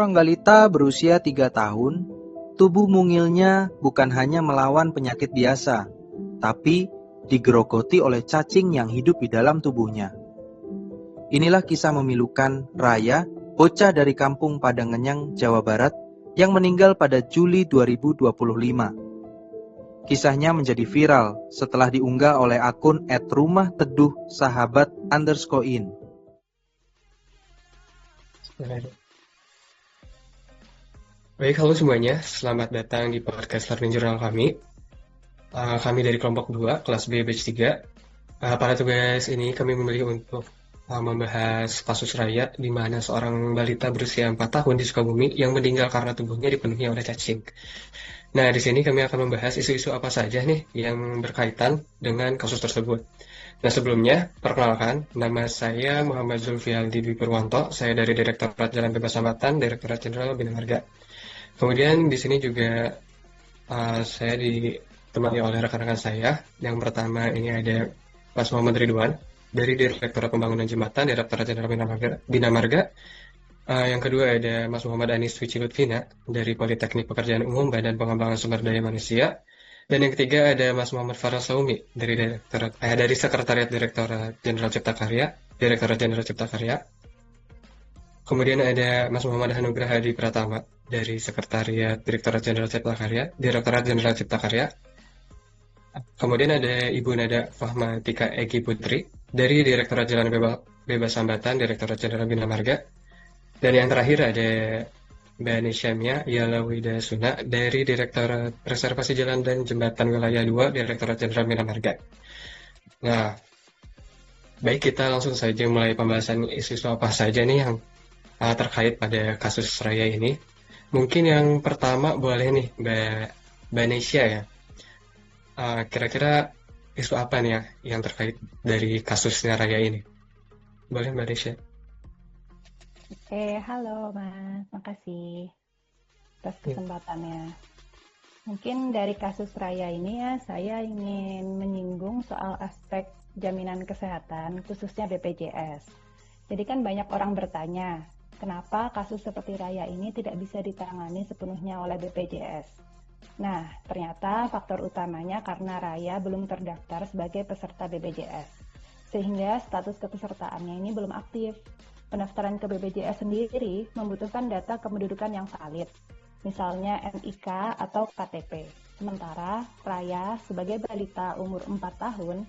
Seorang balita berusia 3 tahun, tubuh mungilnya bukan hanya melawan penyakit biasa, tapi digerogoti oleh cacing yang hidup di dalam tubuhnya. Inilah kisah memilukan Raya, bocah dari kampung Padangenyang, Jawa Barat, yang meninggal pada Juli 2025. Kisahnya menjadi viral setelah diunggah oleh akun @rumahteduhsahabat_in. Baik, halo semuanya. Selamat datang di podcast Learning Journal kami. Kami dari kelompok 2, kelas B, batch 3. Pada tugas ini kami memilih untuk membahas kasus Raya, di mana seorang balita berusia 4 tahun di Sukabumi yang meninggal karena tubuhnya dipenuhi oleh cacing. Nah, di sini kami akan membahas isu-isu apa saja nih yang berkaitan dengan kasus tersebut. Nah, sebelumnya, perkenalkan, nama saya Muhammad Zulfialdi Dwi Purwanto. Saya dari Direktorat Jalan Bebas Hambatan, Direktorat Jenderal Bina Marga. Kemudian di sini juga saya ditemani oleh rekan-rekan saya. Yang pertama ini ada Mas Muhammad Ridwan dari Direktorat Pembangunan Jembatan, Direktorat Jenderal Bina Marga. Yang kedua ada Mas Muhammad Anis Wici Lutfina dari Politeknik Pekerjaan Umum Badan Pengembangan Sumber Daya Manusia. Dan yang ketiga ada Mas Muhammad Farel Saumi dari Sekretariat Direktorat Jenderal Cipta Karya, Direktorat Jenderal Cipta Karya. Kemudian ada Mas Muhammad Hanugrah Hadi Pratama dari Sekretariat Direktorat Jenderal Cipta Karya, Direktorat Jenderal Cipta Karya. Kemudian ada Ibu Nada Fahmatika Egi Putri dari Direktorat Jalan Bebas Hambatan, Direktorat Jenderal Bina Marga. Dan yang terakhir ada Mbak Nisyamia Yalawida Suna dari Direktorat Reservasi Jalan dan Jembatan Wilayah 2, Direktorat Jenderal Bina Marga. Nah, baik, kita langsung saja mulai pembahasan isu-isu apa saja nih yang terkait pada kasus Raya ini. Mungkin yang pertama boleh nih Mbak Nesya ya. Kira-kira isu apa nih ya yang terkait dari kasusnya Raya ini? Boleh Mbak Nesya? Oke, halo Mas, makasih atas kesempatannya. Mungkin dari kasus Raya ini ya, saya ingin menyinggung soal aspek jaminan kesehatan, khususnya BPJS. Jadi kan banyak orang bertanya, kenapa kasus seperti Raya ini tidak bisa ditangani sepenuhnya oleh BPJS? Nah, ternyata faktor utamanya karena Raya belum terdaftar sebagai peserta BPJS, sehingga status kepesertaannya ini belum aktif. Pendaftaran ke BPJS sendiri membutuhkan data kependudukan yang valid, misalnya NIK atau KTP. Sementara Raya sebagai balita umur 4 tahun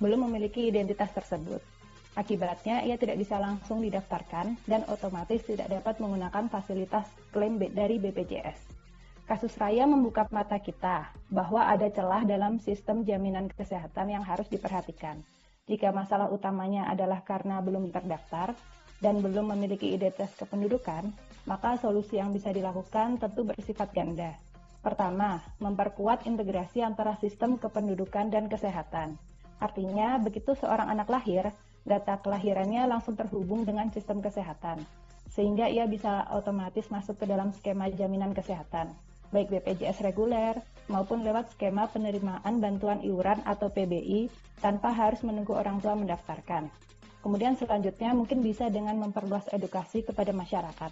belum memiliki identitas tersebut. Akibatnya ia tidak bisa langsung didaftarkan dan otomatis tidak dapat menggunakan fasilitas klaim dari BPJS. Kasus Raya membuka mata kita bahwa ada celah dalam sistem jaminan kesehatan yang harus diperhatikan. Jika masalah utamanya adalah karena belum terdaftar dan belum memiliki identitas kependudukan, maka solusi yang bisa dilakukan tentu bersifat ganda. Pertama, memperkuat integrasi antara sistem kependudukan dan kesehatan. Artinya, begitu seorang anak lahir, data kelahirannya langsung terhubung dengan sistem kesehatan, sehingga ia bisa otomatis masuk ke dalam skema jaminan kesehatan, baik BPJS reguler maupun lewat skema penerimaan bantuan iuran atau PBI tanpa harus menunggu orang tua mendaftarkan. Kemudian selanjutnya mungkin bisa dengan memperluas edukasi kepada masyarakat.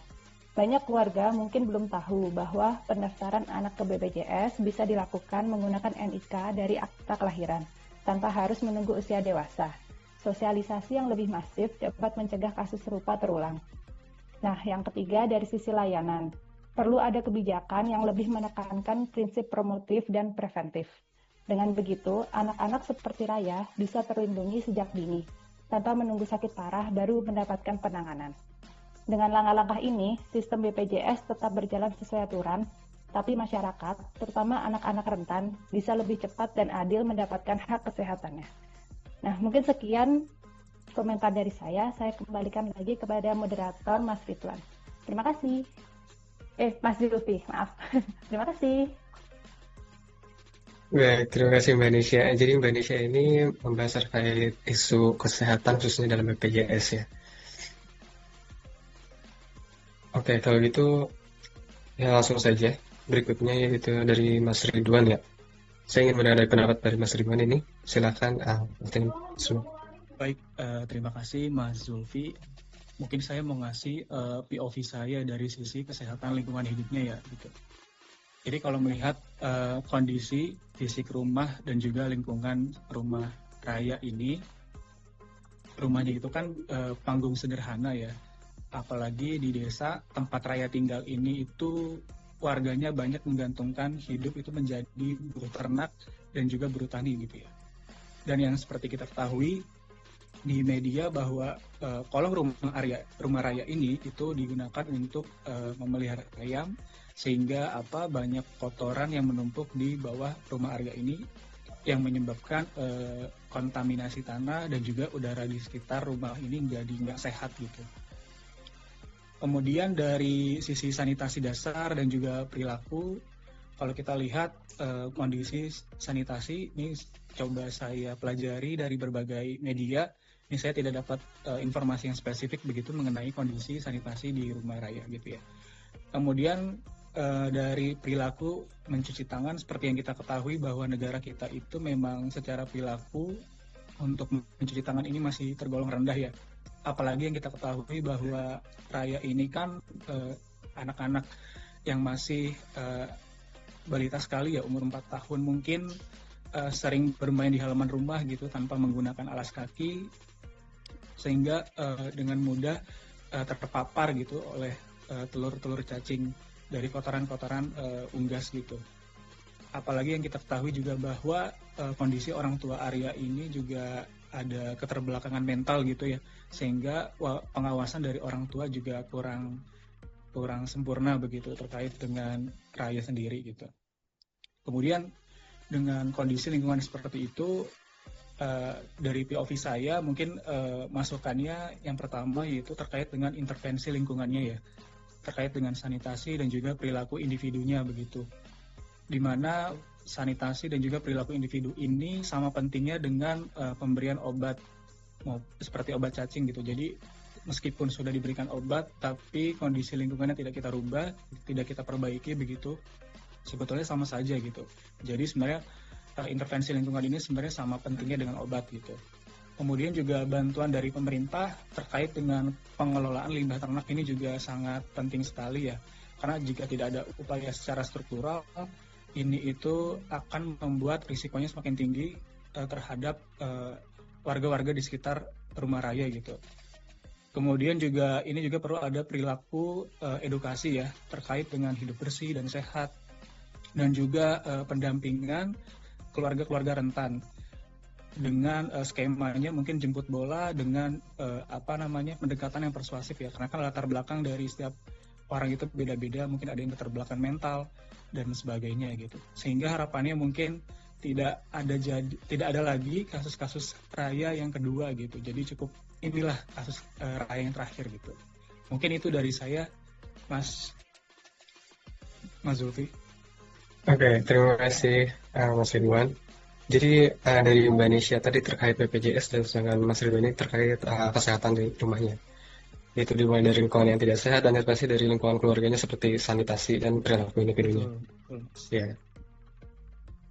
Banyak keluarga mungkin belum tahu bahwa pendaftaran anak ke BPJS bisa dilakukan menggunakan NIK dari akta kelahiran, tanpa harus menunggu usia dewasa. Sosialisasi yang lebih masif dapat mencegah kasus serupa terulang. Nah, yang ketiga dari sisi layanan. Perlu ada kebijakan yang lebih menekankan prinsip promotif dan preventif. Dengan begitu, anak-anak seperti Raya bisa terlindungi sejak dini, tanpa menunggu sakit parah baru mendapatkan penanganan. Dengan langkah-langkah ini, sistem BPJS tetap berjalan sesuai aturan, tapi masyarakat, terutama anak-anak rentan, bisa lebih cepat dan adil mendapatkan hak kesehatannya. Nah, mungkin sekian komentar dari saya kembalikan lagi kepada moderator Mas Ridwan. Terima kasih. Mas Zulfi, maaf. Terima kasih. Baik, terima kasih Mbak Nisya. Jadi Mbak Nisya ini membahas terkait isu kesehatan khususnya dalam BPJS ya. Oke, kalau gitu ya langsung saja. Berikutnya yaitu dari Mas Ridwan ya. Saya ingin mendengar pendapat dari Mas Ridwan ini. Silakan. Baik, terima kasih Mas Zulfi. mungkin saya mau ngasih POV saya dari sisi kesehatan lingkungan hidupnya ya gitu. Jadi kalau melihat kondisi fisik rumah dan juga lingkungan rumah raya ini, rumahnya itu kan panggung sederhana ya. Apalagi di desa tempat raya tinggal ini itu warganya banyak menggantungkan hidup itu menjadi buruh ternak dan juga buruh tani gitu ya. Dan yang seperti kita ketahui di media bahwa kolong rumah raya ini itu digunakan untuk memelihara ayam, sehingga banyak kotoran yang menumpuk di bawah rumah area ini yang menyebabkan kontaminasi tanah dan juga udara di sekitar rumah ini menjadi nggak sehat gitu. Kemudian dari sisi sanitasi dasar dan juga perilaku, kalau kita lihat kondisi sanitasi ini coba saya pelajari dari berbagai media. Ini saya tidak dapat informasi yang spesifik begitu mengenai kondisi sanitasi di rumah raya gitu ya. Kemudian dari perilaku mencuci tangan, seperti yang kita ketahui bahwa negara kita itu memang secara perilaku untuk mencuci tangan ini masih tergolong rendah ya. Apalagi yang kita ketahui bahwa raya ini kan anak-anak yang masih balita sekali ya, umur 4 tahun mungkin sering bermain di halaman rumah gitu tanpa menggunakan alas kaki, sehingga dengan mudah terpapar gitu oleh telur-telur cacing dari kotoran-kotoran unggas gitu. Apalagi yang kita ketahui juga bahwa kondisi orang tua area ini juga ada keterbelakangan mental gitu ya, sehingga pengawasan dari orang tua juga kurang sempurna begitu terkait dengan raya sendiri gitu. Kemudian dengan kondisi lingkungan seperti itu, dari POV saya mungkin masukannya yang pertama yaitu terkait dengan intervensi lingkungannya ya, terkait dengan sanitasi dan juga perilaku individunya begitu, di mana sanitasi dan juga perilaku individu ini sama pentingnya dengan pemberian obat seperti obat cacing gitu. Jadi meskipun sudah diberikan obat tapi kondisi lingkungannya tidak kita rubah, tidak kita perbaiki begitu, sebetulnya sama saja gitu. Jadi sebenarnya intervensi lingkungan ini sebenarnya sama pentingnya dengan obat gitu. Kemudian juga bantuan dari pemerintah terkait dengan pengelolaan limbah ternak ini juga sangat penting sekali ya. Karena jika tidak ada upaya secara struktural, ini itu akan membuat risikonya semakin tinggi terhadap warga-warga di sekitar rumah raya gitu. Kemudian juga ini juga perlu ada perilaku edukasi ya terkait dengan hidup bersih dan sehat, dan juga pendampingan keluarga-keluarga rentan dengan skemanya mungkin jemput bola dengan pendekatan yang persuasif ya, karena kan latar belakang dari setiap orang itu beda-beda, mungkin ada yang keterbelakangan mental dan sebagainya gitu, sehingga harapannya mungkin tidak ada lagi kasus-kasus raya yang kedua gitu. Jadi cukup inilah kasus raya yang terakhir gitu. Mungkin itu dari saya, Mas Zulfi. Oke, terima kasih Mas Ridwan. Jadi dari Mbak Nisha tadi terkait BPJS, dan sedangkan Mas Ridwan ini terkait kesehatan di rumahnya. Itu dimulai dari lingkungan yang tidak sehat dan pasti dari lingkungan keluarganya seperti sanitasi dan perilaku individunya. Ya.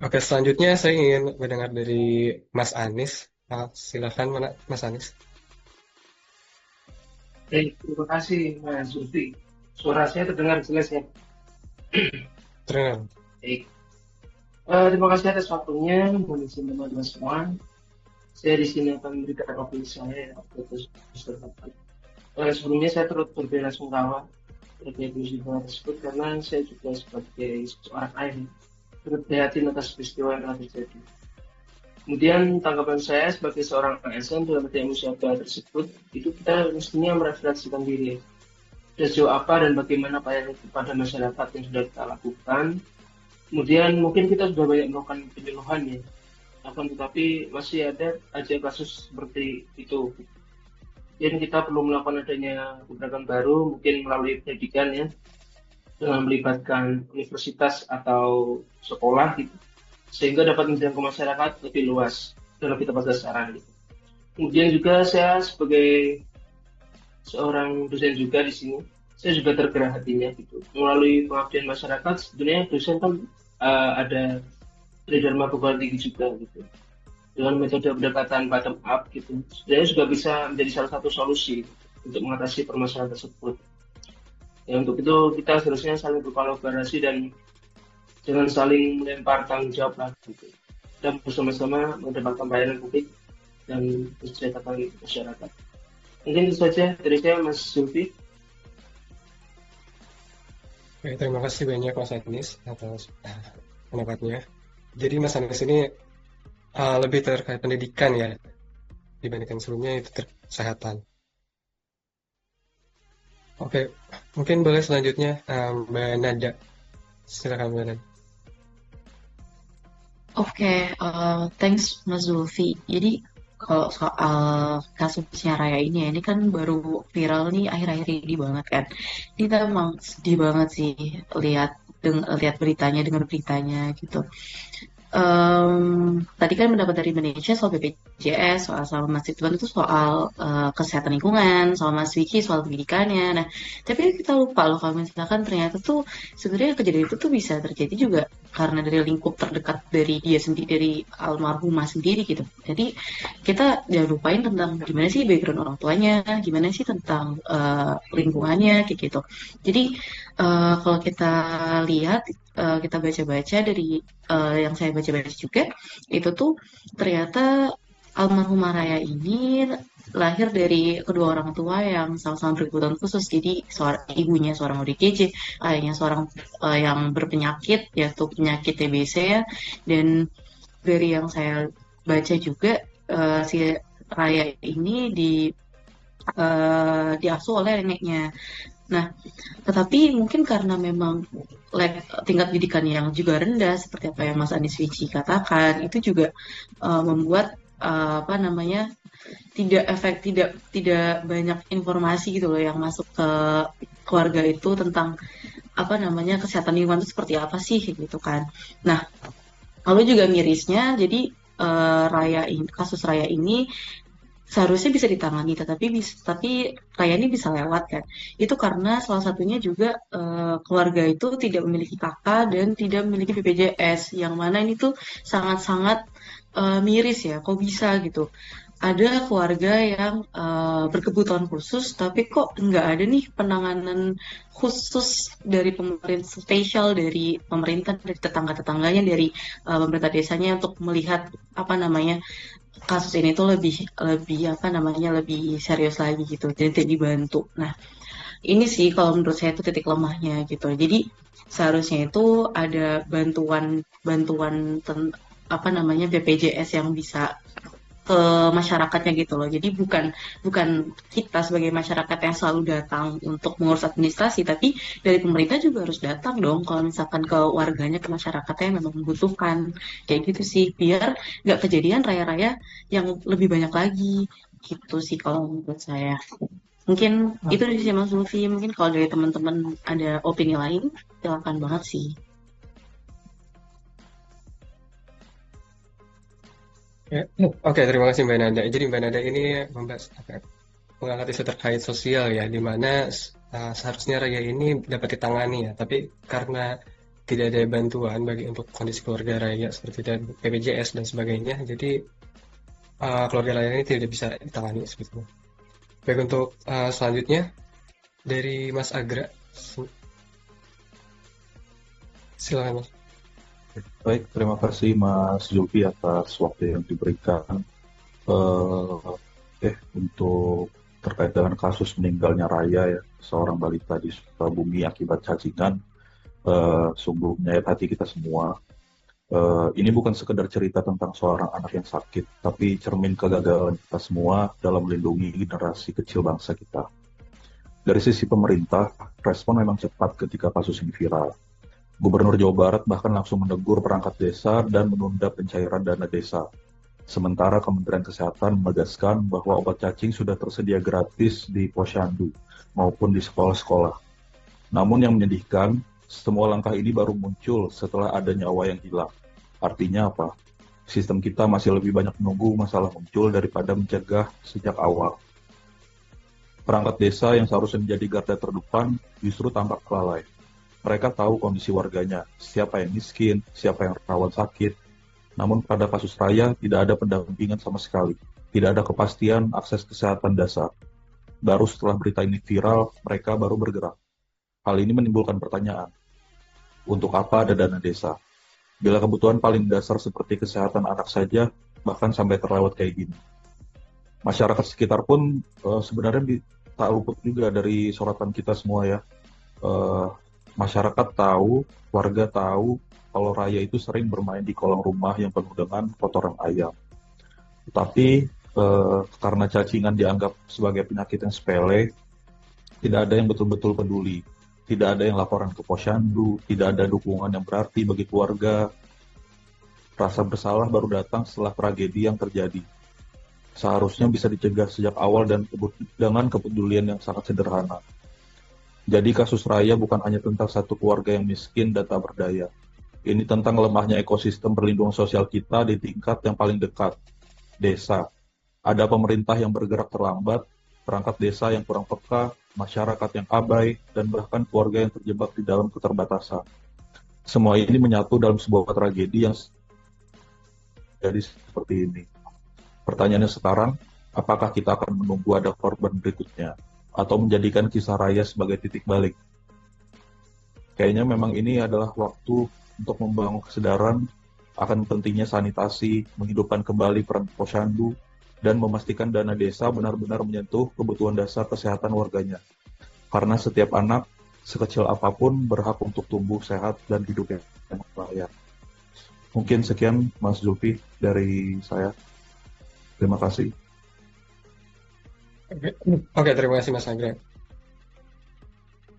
Oke, selanjutnya saya ingin mendengar dari Mas Anis. Silakan Mas Anis. Terima kasih Mas Zulfi. Suara saya terdengar jelas ya? Terdengar. Terima kasih atas waktunya, teman-teman semua. Saya di sini akan memberikan opini saya atas tersebut. Sebelumnya saya turut berbelasungkawa terkait musibah tersebut, karena saya juga sebagai seorang ayah turut prihatin atas peristiwa yang telah terjadi. Kemudian tanggapan saya sebagai seorang ASN dalam musibah tersebut, itu kita mestinya merefleksikan diri. Sejauh apa dan bagaimana upaya kepada masyarakat yang sudah kita lakukan. Kemudian mungkin kita sudah banyak melakukan penyuluhan ya, akan tetapi masih ada aja kasus seperti itu. Dan kita perlu melakukan adanya gebrakan baru, mungkin melalui pendidikan ya, dengan melibatkan universitas atau sekolah gitu, sehingga dapat menjangkau masyarakat lebih luas dan lebih tepat sasaran gitu. Kemudian juga saya sebagai seorang dosen juga di sini, saya juga tergerak hatinya gitu. Melalui pengabdian masyarakat, sebenarnya dosen kan ada tridharma perguruan tinggi juga gitu. Dengan metode pendekatan bottom up gitu, sebenarnya juga bisa menjadi salah satu solusi. untuk mengatasi permasalahan tersebut. Ya, untuk itu kita seharusnya saling berkolaborasi dan jangan saling melempar tanggung jawab lah gitu. Dan bersama-sama mendapatkan pelayanan publik dan kesejahteraan masyarakat. Mungkin itu saja dari saya, Mas Zulfi. Oke, terima kasih banyak Mas Anies atas pendapatnya. Jadi Mas Anies ini lebih terkait pendidikan ya dibandingkan sebelumnya itu kesehatan. Oke, mungkin boleh selanjutnya Mbak Nada. Silakan Mbak Nada. Oke, thanks Mas Zulfi. Jadi kalau soal kasusnya Raya ini kan baru viral nih akhir-akhir ini banget kan. Kita emang sedih banget sih lihat beritanya, dengar beritanya gitu. Tadi kan mendapat dari Indonesia soal BPJS, soal sama Mas Ridwan itu soal kesehatan lingkungan, soal Mas Vicky soal pendidikannya. Nah, tapi kita lupa loh kalau misalkan ternyata tuh sebenarnya kejadian itu tuh bisa terjadi juga karena dari lingkup terdekat dari dia sendiri, dari almarhumah sendiri gitu. Jadi kita jangan lupain tentang gimana sih background orang tuanya, gimana sih tentang lingkungannya kayak gitu. Jadi kalau kita lihat, kita baca-baca dari yang saya baca-baca juga, itu tuh ternyata almarhumah Raya ini lahir dari kedua orang tua yang sama-sama berkebutuhan khusus. Jadi ibunya seorang ODGJ, ayahnya seorang yang berpenyakit, yaitu penyakit TBC ya. Dan dari yang saya baca juga, si Raya ini diasuh oleh neneknya. Nah, tetapi mungkin karena memang tingkat pendidikan yang juga rendah, seperti apa yang Mas Anies Vici katakan, itu juga membuat apa namanya tidak banyak informasi gitu loh yang masuk ke keluarga itu tentang apa namanya kesehatan lingkungan itu seperti apa sih gitu kan. Nah, lalu juga mirisnya, jadi kasus Raya ini seharusnya bisa ditangani, tapi Raya ini bisa lewat kan. Itu karena salah satunya juga keluarga itu tidak memiliki kakak dan tidak memiliki BPJS, yang mana ini tuh sangat-sangat miris ya, kok bisa gitu. Ada keluarga yang berkebutuhan khusus, tapi kok nggak ada nih penanganan khusus dari pemerintah spesial, dari pemerintah, dari tetangga-tetangganya, dari pemerintah desanya untuk melihat apa namanya kasus ini tuh lebih apa namanya lebih serius lagi gitu, jadi dibantu. Nah, ini sih kalau menurut saya itu titik lemahnya gitu. Jadi seharusnya itu ada apa namanya BPJS yang bisa ke masyarakatnya gitu loh. Jadi bukan kita sebagai masyarakat yang selalu datang untuk mengurus administrasi, tapi dari pemerintah juga harus datang dong kalau misalkan ke warganya, ke masyarakatnya yang memang membutuhkan. Kayak gitu sih, biar nggak kejadian raya-raya yang lebih banyak lagi. Gitu sih kalau menurut saya. Mungkin itu sih Mas Zulfi. Mungkin kalau dari teman-teman ada opini lain, silakan banget sih. Ya, oke, terima kasih Mbak Nada. Jadi Mbak Nada ini mengangkat isu terkait sosial ya, di mana seharusnya Raya ini dapat ditangani ya, tapi karena tidak ada bantuan untuk kondisi keluarga Raya seperti BPJS dan sebagainya, jadi keluarga Raya ini tidak bisa ditangani seperti itu. Baik, untuk selanjutnya dari Mas Agra, silakan Mas. Baik, terima kasih Mas Zulfi atas waktu yang diberikan. Untuk terkait dengan kasus meninggalnya Raya ya, seorang balita di Sukabumi akibat cacingan, sungguh menyayat hati kita semua. Ini bukan sekedar cerita tentang seorang anak yang sakit, tapi cermin kegagalan kita semua dalam melindungi generasi kecil bangsa kita. Dari sisi pemerintah, respon memang cepat ketika kasus ini viral. Gubernur Jawa Barat bahkan langsung menegur perangkat desa dan menunda pencairan dana desa. Sementara Kementerian Kesehatan menegaskan bahwa obat cacing sudah tersedia gratis di posyandu maupun di sekolah-sekolah. Namun yang menyedihkan, semua langkah ini baru muncul setelah ada nyawa yang hilang. Artinya apa? Sistem kita masih lebih banyak menunggu masalah muncul daripada mencegah sejak awal. Perangkat desa yang seharusnya menjadi garda terdepan justru tampak lalai. Mereka tahu kondisi warganya, siapa yang miskin, siapa yang rawan sakit. Namun pada kasus Raya tidak ada pendampingan sama sekali. Tidak ada kepastian akses kesehatan dasar. baru setelah berita ini viral, mereka baru bergerak. Hal ini menimbulkan pertanyaan, untuk apa ada dana desa? Bila kebutuhan paling dasar seperti kesehatan anak saja, bahkan sampai terlewat kayak gini. Masyarakat sekitar pun sebenarnya tak luput juga dari sorotan kita semua ya. Masyarakat tahu, warga tahu, kalau Raya itu sering bermain di kolong rumah yang penuh dengan kotoran ayam. Tapi karena cacingan dianggap sebagai penyakit yang sepele, tidak ada yang betul-betul peduli. Tidak ada yang laporan ke posyandu, tidak ada dukungan yang berarti bagi keluarga. Rasa bersalah baru datang setelah tragedi yang terjadi. Seharusnya bisa dicegah sejak awal dan dengan kepedulian yang sangat sederhana. Jadi kasus Raya bukan hanya tentang satu keluarga yang miskin dan tak berdaya. Ini tentang lemahnya ekosistem perlindungan sosial kita di tingkat yang paling dekat, desa. Ada pemerintah yang bergerak terlambat, perangkat desa yang kurang peka, masyarakat yang abai, dan bahkan keluarga yang terjebak di dalam keterbatasan. Semua ini menyatu dalam sebuah tragedi yang jadi seperti ini. Pertanyaannya sekarang, apakah kita akan menunggu ada korban berikutnya, atau menjadikan kisah Raya sebagai titik balik? Kayaknya memang ini adalah waktu untuk membangun kesadaran akan pentingnya sanitasi, menghidupkan kembali peran posyandu, dan memastikan dana desa benar-benar menyentuh kebutuhan dasar kesehatan warganya. Karena setiap anak, sekecil apapun, berhak untuk tumbuh sehat dan hidup yang layak. Mungkin sekian Mas Zulfi dari saya. Terima kasih. Oke, terima kasih Mas Agra.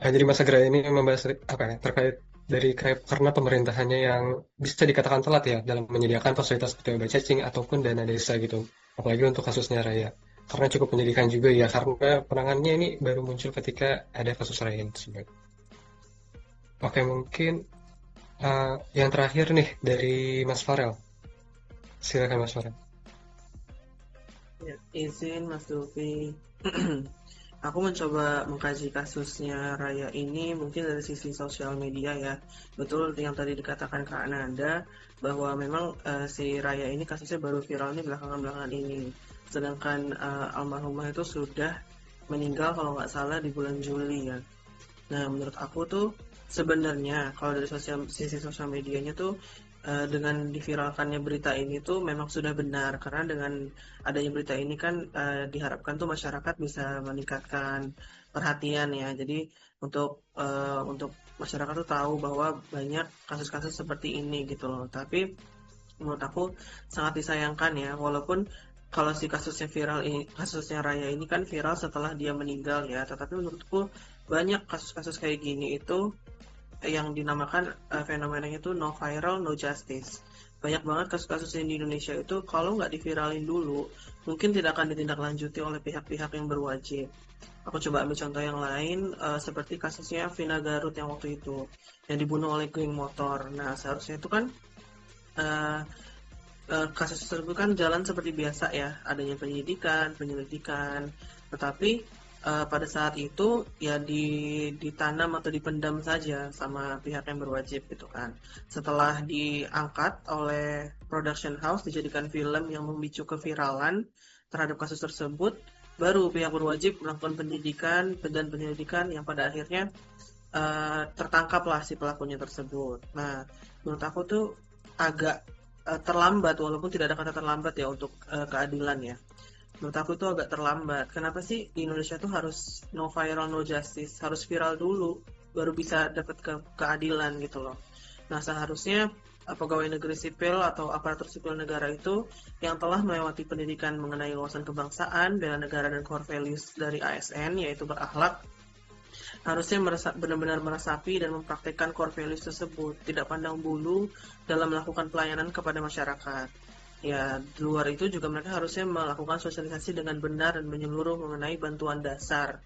Jadi Mas Agra ini membahas terkait dari karena pemerintahannya yang bisa dikatakan telat ya dalam menyediakan fasilitas seperti obat cacing ataupun dana desa gitu. Apalagi untuk kasusnya Raya. Karena cukup menyedihkan juga ya, karena penanganannya ini baru muncul ketika ada kasus Raya tersebut. Oke, mungkin yang terakhir nih dari Mas Farel. Silakan Mas Farel. Ya, izin Mas Zulfi. Aku mencoba mengkaji kasusnya Raya ini mungkin dari sisi sosial media ya. Betul yang tadi dikatakan Kak Nanda bahwa memang si Raya ini kasusnya baru viralnya belakangan-belakangan ini. Sedangkan almarhumah itu sudah meninggal kalau nggak salah di bulan Juli ya. Nah menurut aku tuh sebenarnya kalau dari sisi sosial medianya tuh dengan diviralkannya berita ini tuh memang sudah benar, karena dengan adanya berita ini kan diharapkan tuh masyarakat bisa meningkatkan perhatian ya. Jadi untuk masyarakat tuh tahu bahwa banyak kasus-kasus seperti ini gitu loh. Tapi menurut aku sangat disayangkan ya, walaupun kalau si kasusnya Raya ini kan viral setelah dia meninggal ya, tetapi menurutku banyak kasus-kasus kayak gini itu yang dinamakan fenomenanya itu no viral, no justice. Banyak banget kasus-kasus di Indonesia itu kalau nggak diviralin dulu, mungkin tidak akan ditindaklanjuti oleh pihak-pihak yang berwajib. Aku coba ambil contoh yang lain, seperti kasusnya Vina Garut yang waktu itu, yang dibunuh oleh geng motor. Nah, seharusnya itu kan kasus tersebut kan jalan seperti biasa ya, adanya penyelidikan, tetapi pada saat itu ya ditanam atau dipendam saja sama pihak yang berwajib gitu kan. Setelah diangkat oleh production house, dijadikan film yang memicu keviralan terhadap kasus tersebut, baru pihak berwajib melakukan penyelidikan yang pada akhirnya tertangkaplah si pelakunya tersebut. Nah, menurut aku tuh agak terlambat, walaupun tidak ada kata terlambat ya untuk keadilan ya. Menurut aku itu agak terlambat. Kenapa sih di Indonesia tuh harus no viral, no justice? Harus viral dulu, baru bisa dapat keadilan gitu loh. Nah, seharusnya pegawai negeri sipil atau aparatur sipil negara itu yang telah melewati pendidikan mengenai wawasan kebangsaan, bela negara dan core values dari ASN, yaitu berakhlak, harusnya benar-benar meresapi dan mempraktikkan core values tersebut, tidak pandang bulu dalam melakukan pelayanan kepada masyarakat. Ya, di luar itu juga mereka harusnya melakukan sosialisasi dengan benar dan menyeluruh mengenai bantuan dasar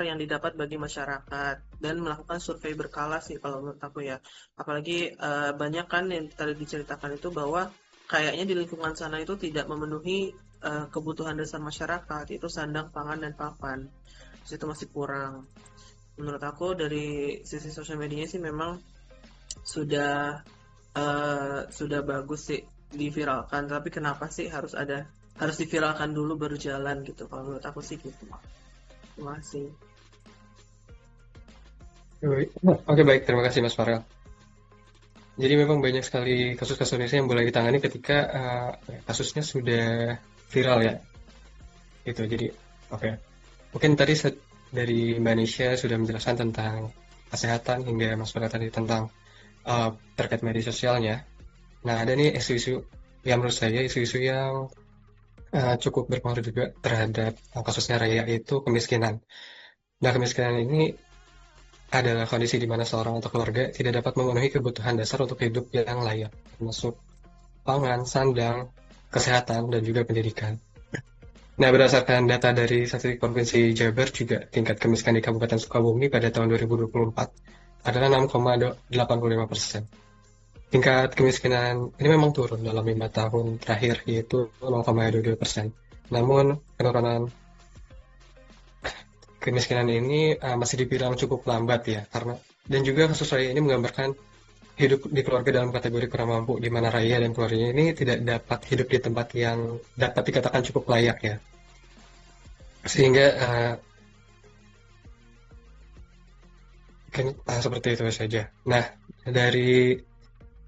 yang didapat bagi masyarakat, dan melakukan survei berkala sih kalau menurut aku ya. Apalagi banyak kan yang tadi diceritakan itu bahwa kayaknya di lingkungan sana itu tidak memenuhi kebutuhan dasar masyarakat, itu sandang, pangan, dan papan. Itu masih kurang. Menurut aku dari sisi sosial medianya sih memang sudah bagus sih diviralkan, tapi kenapa sih harus ada harus diviralkan dulu baru jalan gitu. Kalau menurut aku sih gitu. Terima kasih. Oke, baik, terima kasih Mas Farel. Jadi memang banyak sekali kasus-kasus Indonesia yang boleh ditangani ketika kasusnya sudah viral ya. Itu jadi oke. Mungkin tadi dari Mbak Nisha sudah menjelaskan tentang kesehatan hingga Mas Farel tadi tentang terkait media sosialnya. Nah, ada nih isu-isu yang menurut saya isu-isu yang cukup berpengaruh juga terhadap kasusnya Raya, yaitu kemiskinan. Nah, kemiskinan ini adalah kondisi di mana seorang atau keluarga tidak dapat memenuhi kebutuhan dasar untuk hidup yang layak, termasuk pangan, sandang, kesehatan, dan juga pendidikan. Nah, berdasarkan data dari Statistik Provinsi Jabar juga, tingkat kemiskinan di Kabupaten Sukabumi pada tahun 2024 adalah 6,85%. Tingkat kemiskinan ini memang turun dalam 5 tahun terakhir, yaitu 0,22%. Namun, penurunan kemiskinan ini masih dibilang cukup lambat ya, dan juga kasus Raya ini menggambarkan hidup di keluarga dalam kategori kurang mampu, di mana Raya dan keluarganya ini tidak dapat hidup di tempat yang dapat dikatakan cukup layak ya, sehingga seperti itu saja. Nah, dari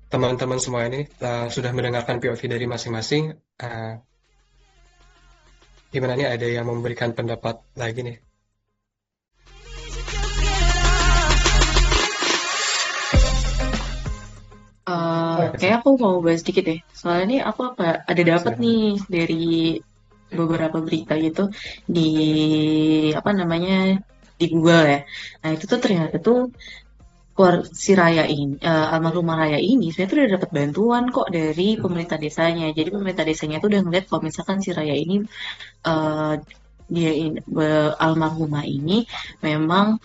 teman-teman semua ini sudah mendengarkan POV dari masing-masing. Gimana nih, ada yang memberikan pendapat lagi nih? Kayak aku mau bahas dikit deh. Soalnya nih aku ada dapat nih dari beberapa berita gitu di di Google ya. Nah itu tuh ternyata tuh si Raya ini, almarhumah Raya ini, saya tuh udah dapat bantuan kok dari pemerintah desanya. Jadi pemerintah desanya tuh udah ngeliat kalau misalkan si Raya ini, dia almarhumah ini memang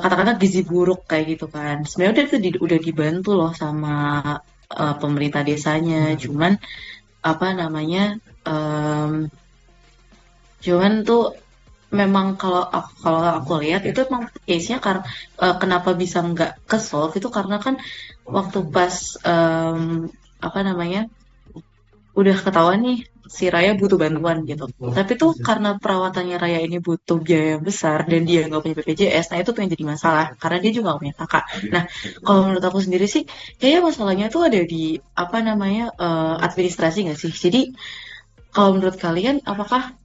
katakanlah gizi buruk kayak gitu kan. Sebenarnya udah dibantu loh sama pemerintah desanya. Cuman cuman tuh memang kalau aku lihat itu emang case-nya karena kenapa bisa nggak ke-solve itu karena kan waktu pas udah ketahuan nih si Raya butuh bantuan gitu. Tapi tuh karena perawatannya Raya ini butuh biaya yang besar dan dia nggak punya BPJS, nah itu tuh yang jadi masalah karena dia juga nggak punya kakak. Nah kalau menurut aku sendiri sih kayaknya masalahnya tuh ada di administrasi nggak sih? Jadi kalau menurut kalian apakah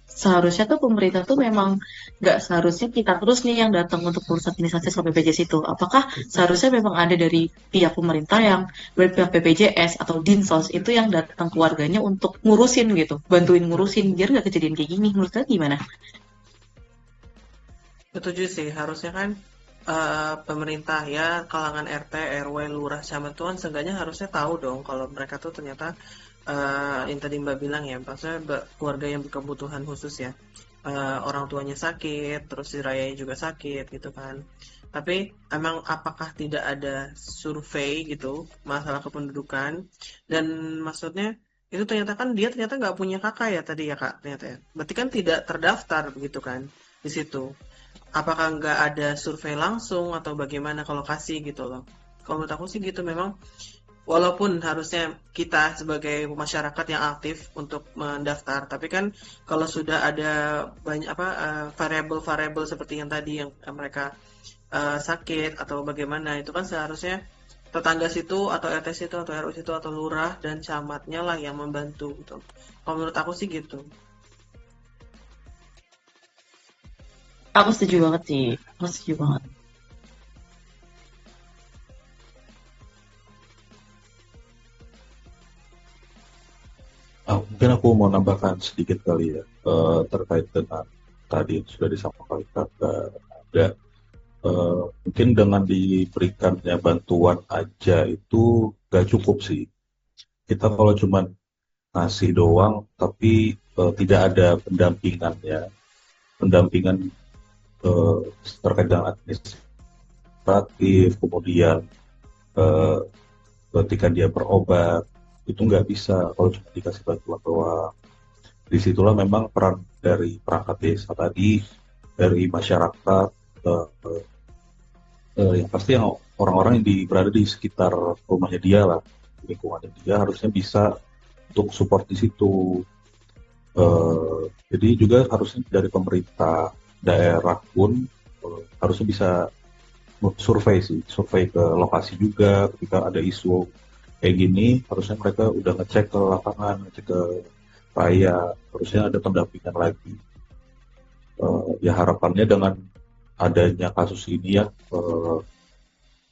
seharusnya tuh pemerintah tuh memang nggak seharusnya kita terus nih yang datang untuk urus administrasi soal BPJS itu? Apakah seharusnya memang ada dari pihak pemerintah yang dari pihak BPJS atau Dinsos itu yang datang keluarganya untuk ngurusin gitu, bantuin ngurusin biar nggak kejadian kayak gini? Menurut kalian gimana? Setuju sih, harusnya kan pemerintah ya, kalangan RT, RW, lurah, camat tuh kan seenggaknya harusnya tahu dong kalau mereka tuh ternyata yang tadi Mbak bilang ya, maksudnya keluarga yang berkebutuhan khusus ya, orang tuanya sakit, terus si Rayanya juga sakit gitu kan. Tapi emang apakah tidak ada survei gitu masalah kependudukan, dan maksudnya itu ternyata kan dia ternyata nggak punya kakak ya tadi ya Kak, ternyata ya. Berarti kan tidak terdaftar begitu kan di situ. Apakah nggak ada survei langsung atau bagaimana kalau kasih gitu loh. Kalau menurut aku sih gitu, memang walaupun harusnya kita sebagai masyarakat yang aktif untuk mendaftar, tapi kan kalau sudah ada banyak variabel-variabel seperti yang tadi yang mereka sakit atau bagaimana, itu kan seharusnya tetangga situ atau RT situ atau RW situ atau lurah dan camatnya lah yang membantu gitu. Kalau menurut aku sih gitu. Aku setuju banget sih, aku setuju banget. Mungkin aku mau nambahkan sedikit kali ya, terkait dengan tadi yang sudah disampaikan ada mungkin dengan diberikannya bantuan aja itu gak cukup sih. Kita kalau cuma ngasih doang tapi tidak ada pendampingan terkait dengan administratif, kemudian ketika dia berobat itu nggak bisa kalau cuma dikasih bantuan doang. Disitulah memang peran dari perangkat desa tadi, dari masyarakat, yang pasti yang orang-orang yang berada di sekitar rumahnya dia lah, lingkungannya dia harusnya bisa untuk support di situ. Jadi juga harusnya dari pemerintah daerah pun harusnya bisa survei ke lokasi juga ketika ada isu kayak gini, harusnya mereka udah ngecek ke lapangan, ngecek ke raya, harusnya ada pendampingan lagi. Ya harapannya dengan adanya kasus ini ya,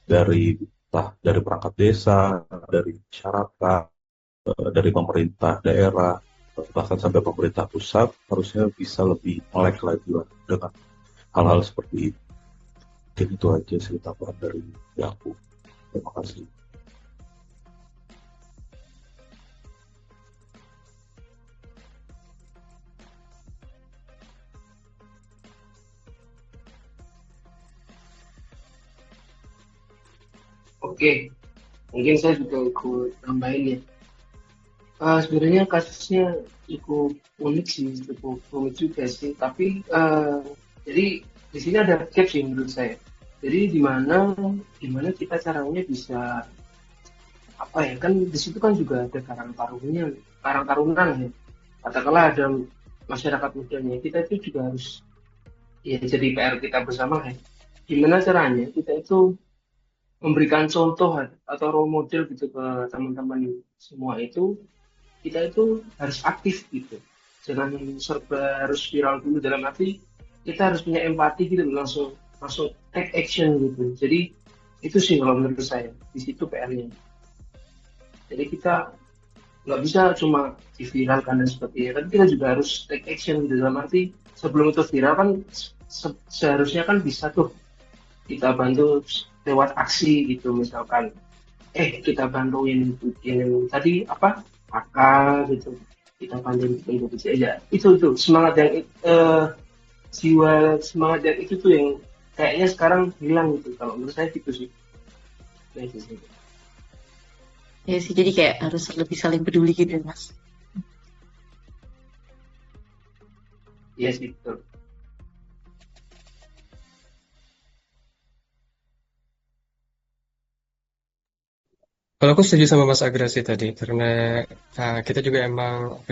dari perangkat desa, dari masyarakat, dari pemerintah daerah, bahkan sampai pemerintah pusat, harusnya bisa lebih melek lagi lah dengan hal-hal seperti ini. Mungkin itu aja sih tambahan dari aku. Terima kasih. Oke, mungkin saya juga ikut nambahin ya. Sebenarnya kasusnya cukup unik sih, cukup rumit juga sih. Tapi jadi di sini ada gap sih menurut saya. Jadi di mana kita caranya bisa apa ya, kan di situ kan juga ada karang tarunan ya. Katakanlah ada masyarakat mudanya, kita itu juga harus ya jadi PR kita bersama ya. Gimana caranya kita itu memberikan contoh atau role model gitu ke teman-teman semua itu, kita itu harus aktif gitu, jangan serba harus viral dulu, dalam arti kita harus punya empati gitu, langsung langsung take action gitu. Jadi itu sih kalau menurut saya di situ PR-nya. Jadi kita nggak bisa cuma diviralkan dan sebagainya, tapi kita juga harus take action gitu, dalam arti sebelum itu viral kan seharusnya kan bisa tuh kita bantu lewat aksi gitu, misalkan kita bantuin bikin tadi apa akal gitu, kita bantuin bikin buku aja, itu semangat yang jiwa semangat yang itu tuh yang kayaknya sekarang hilang gitu, kalau menurut saya gitu sih. Ya sih, jadi kayak harus lebih saling peduli gitu ya, Mas. Iya sih, betul. Kalau aku setuju sama Mas Agra sih tadi, karena kita juga emang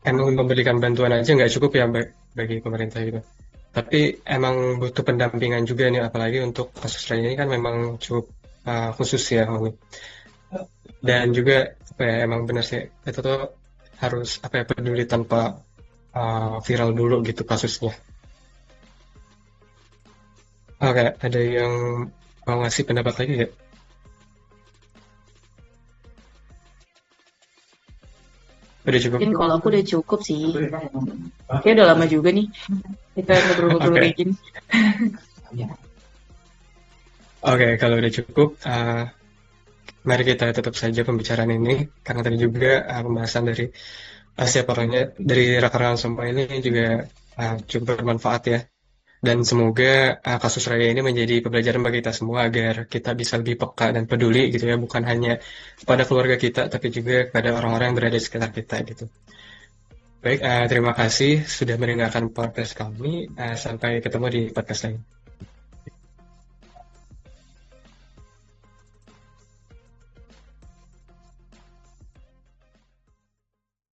memberikan bantuan aja nggak cukup ya bagi pemerintah gitu. Tapi emang butuh pendampingan juga nih, apalagi untuk kasus Raya ini kan memang cukup khusus ya, Homi. Dan juga emang benar sih, itu tuh harus peduli tanpa viral dulu gitu kasusnya. Oke, ada yang mau ngasih pendapat lagi ya? Udah cukup? Mungkin kalau aku udah cukup sih. Kayaknya udah lama juga nih kita ngobrol-ngobrol kayak gini. Oke, kalau udah cukup, mari kita tutup saja pembicaraan ini, karena tadi juga pembahasan dari siapa orangnya, dari rekan-rekan semua ini juga cukup bermanfaat ya. Dan semoga kasus Raya ini menjadi pembelajaran bagi kita semua agar kita bisa lebih peka dan peduli gitu ya, bukan hanya pada keluarga kita, tapi juga pada orang-orang yang berada di sekitar kita gitu. Baik, terima kasih sudah mendengarkan podcast kami. Sampai ketemu di podcast lain.